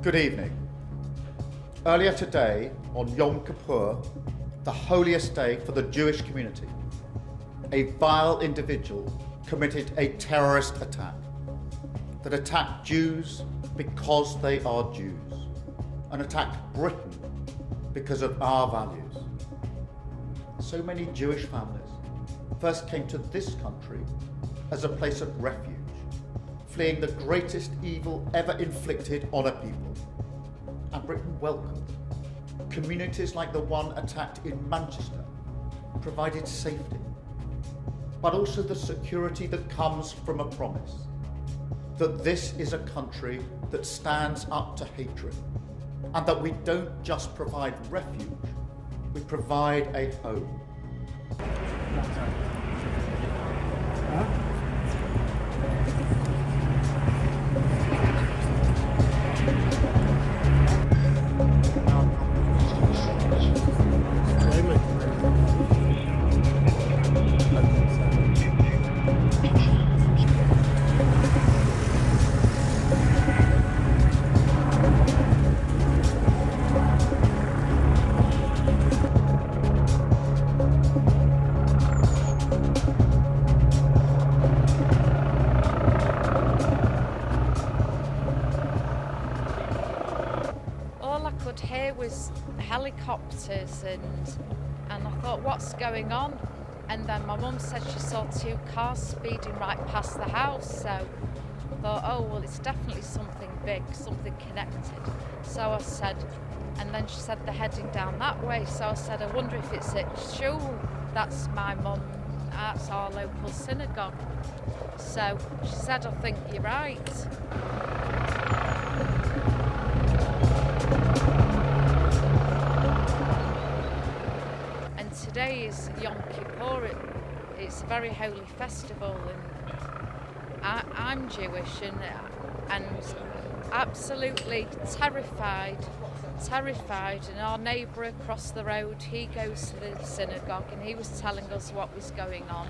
Good evening. Earlier today, on Yom Kippur, the holiest day for the Jewish community, a vile individual committed a terrorist attack that attacked Jews because they are Jews, and attacked Britain because of our values. So many Jewish families first came to this country as a place of refuge, fleeing the greatest evil ever inflicted on a people. And Britain welcomed them. Communities like the one attacked in Manchester provided safety, but also the security that comes from a promise that this is a country that stands up to hatred, and that we don't just provide refuge, we provide a home. Here was helicopters and I thought, what's going on? And then my mum said she saw two cars speeding right past the house, so I thought, oh well, it's definitely something big, something connected. So I said, and then she said they're heading down that way, so I said, I wonder if it's at shul. That's my mum, that's our local synagogue. So she said, I think you're right. Today is Yom Kippur. It's a very holy festival, and I'm Jewish and absolutely terrified. And our neighbour across the road, he goes to the synagogue, and he was telling us what was going on,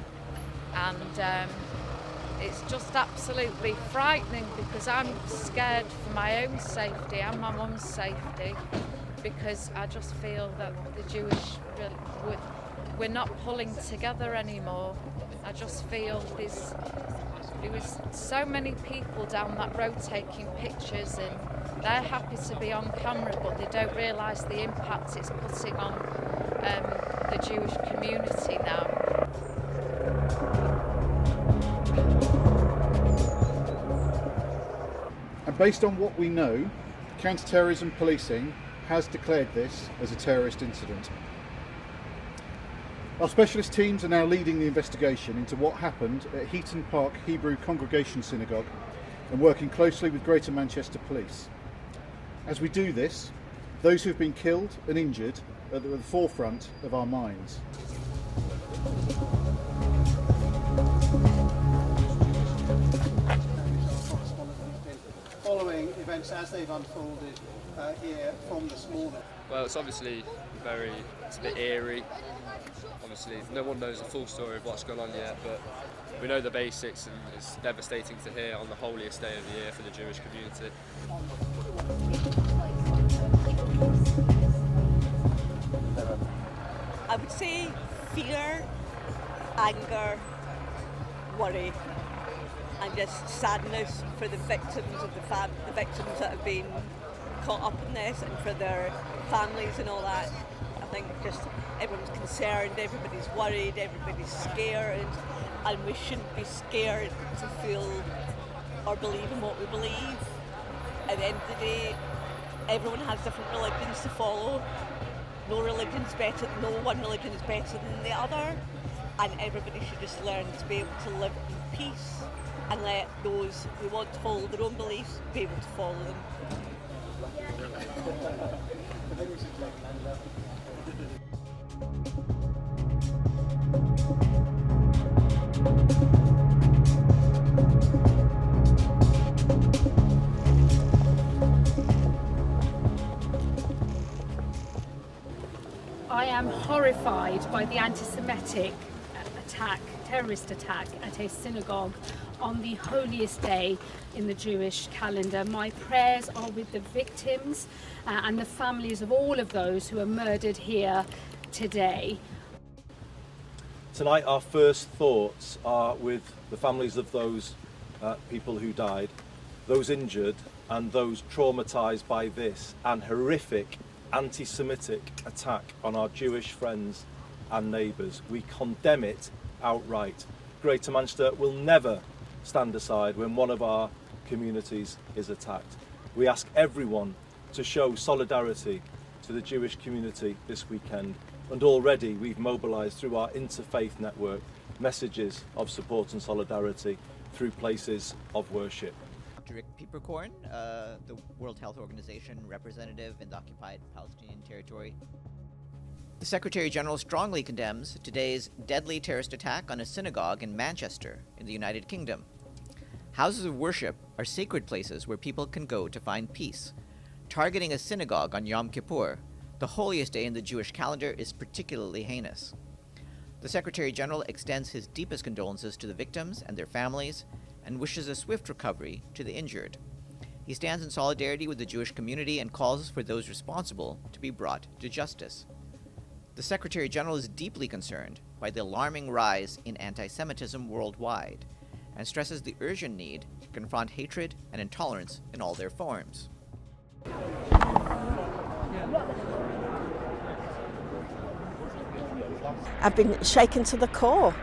and it's just absolutely frightening because I'm scared for my own safety and my mum's safety, because I just feel that the Jewish we're not pulling together anymore. I just feel there was so many people down that road taking pictures, and they're happy to be on camera, but they don't realise the impact it's putting on the Jewish community now. And based on what we know, counter-terrorism policing has declared this as a terrorist incident. Our specialist teams are now leading the investigation into what happened at Heaton Park Hebrew Congregation Synagogue and working closely with Greater Manchester Police. As we do this, those who have been killed and injured are at the forefront of our minds. Following events as they've unfolded here from this morning. Well, it's obviously it's a bit eerie. Obviously, no one knows the full story of what's gone on yet, but we know the basics, and it's devastating to hear on the holiest day of the year for the Jewish community. I would say fear, anger, worry, and just sadness for the victims of the victims that have been caught up in this, and for their families and all that. I think just everyone's concerned, everybody's worried, everybody's scared, and we shouldn't be scared to feel or believe in what we believe. At the end of the day, everyone has different religions to follow. No one religion is better than the other, and everybody should just learn to be able to live in peace and let those who want to follow their own beliefs be able to follow them. I am horrified by the anti-Semitic attack terrorist attack at a synagogue on the holiest day in the Jewish calendar. My prayers are with the victims and the families of all of those who are murdered here today. Tonight our first thoughts are with the families of those people who died, those injured and those traumatised by this and horrific anti-Semitic attack on our Jewish friends and neighbours. We condemn it outright. Greater Manchester will never stand aside when one of our communities is attacked. We ask everyone to show solidarity to the Jewish community this weekend, and already we've mobilised through our interfaith network messages of support and solidarity through places of worship. Rick Pieperkorn, the World Health Organization representative in the occupied Palestinian territory. The Secretary General strongly condemns today's deadly terrorist attack on a synagogue in Manchester, in the United Kingdom. Houses of worship are sacred places where people can go to find peace. Targeting a synagogue on Yom Kippur, the holiest day in the Jewish calendar, is particularly heinous. The Secretary General extends his deepest condolences to the victims and their families and wishes a swift recovery to the injured. He stands in solidarity with the Jewish community and calls for those responsible to be brought to justice. The Secretary General is deeply concerned by the alarming rise in anti-Semitism worldwide and stresses the urgent need to confront hatred and intolerance in all their forms. I've been shaken to the core,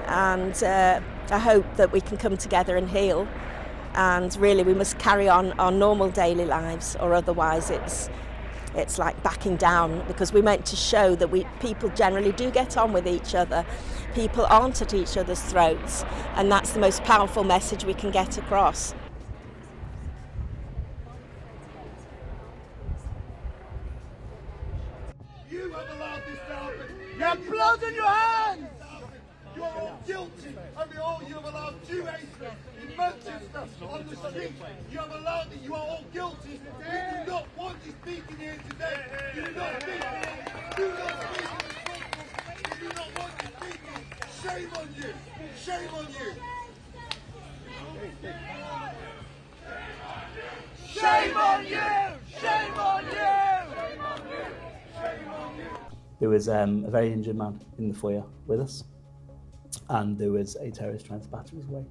and I hope that we can come together and heal, and really we must carry on our normal daily lives, or otherwise it's like backing down, because we're meant to show that people generally do get on with each other. People aren't at each other's throats, and that's the most powerful message we can get across. You have allowed this to happen. You have blood on your hands. You are all guilty of it all. You have allowed Jew hatred in Manchester on the street. You have allowed it. You are all guilty. You do not want this speaking here today. You do not speak here. Do not speak in this conference. You do not want this speaking. Shame on you. Shame on you. Shame on you. Shame on you. Shame on you. Shame on you. There was a very injured man in the foyer with us, and there was a terrorist trying to batter his way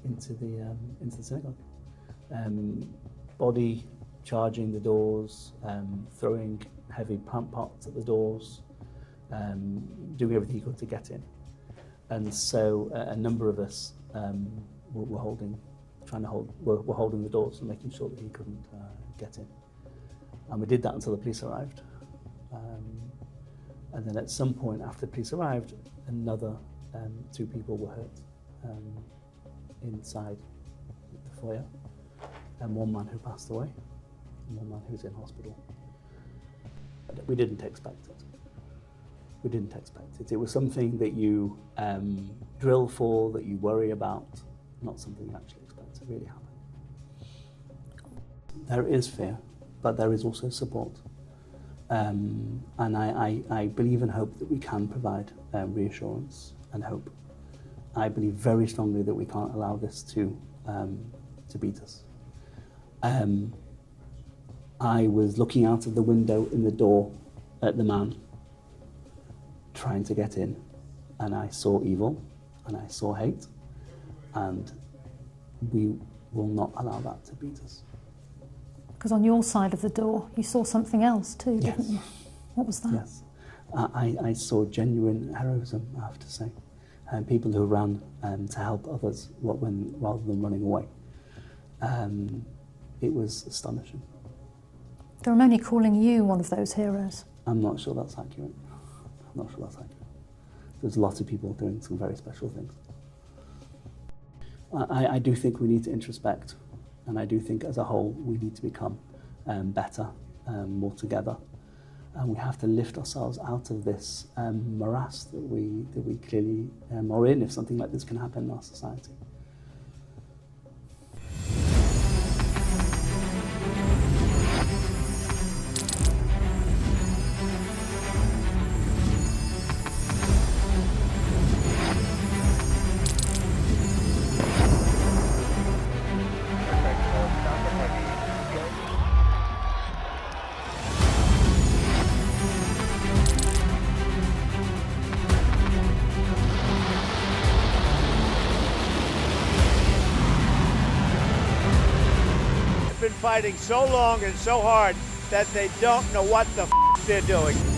into the synagogue. Body charging the doors, throwing heavy plant pots at the doors, doing everything he could to get in. And so a number of us were holding the doors and making sure that he couldn't get in. And we did that until the police arrived. And then at some point after the police arrived, another two people were hurt inside the foyer, and one man who passed away, and one man who's in hospital. We didn't expect it. We didn't expect it. It was something that you drill for, that you worry about, not something you actually expect to really happen. There is fear, but there is also support. And I believe and hope that we can provide reassurance and hope. I believe very strongly that we can't allow this to beat us. I was looking out of the window in the door at the man trying to get in, and I saw evil and I saw hate, and we will not allow that to beat us. Because on your side of the door, you saw something else too, Yes. didn't you? What was that? Yes. I saw genuine heroism, I have to say. People who ran to help others rather than running away. It was astonishing. There are many calling you one of those heroes. I'm not sure that's accurate. There's lots of people doing some very special things. I do think we need to introspect, and I do think as a whole we need to become better, more together. And we have to lift ourselves out of this morass that we clearly are in if something like this can happen in our society. fighting so long and so hard that they don't know what the they're doing.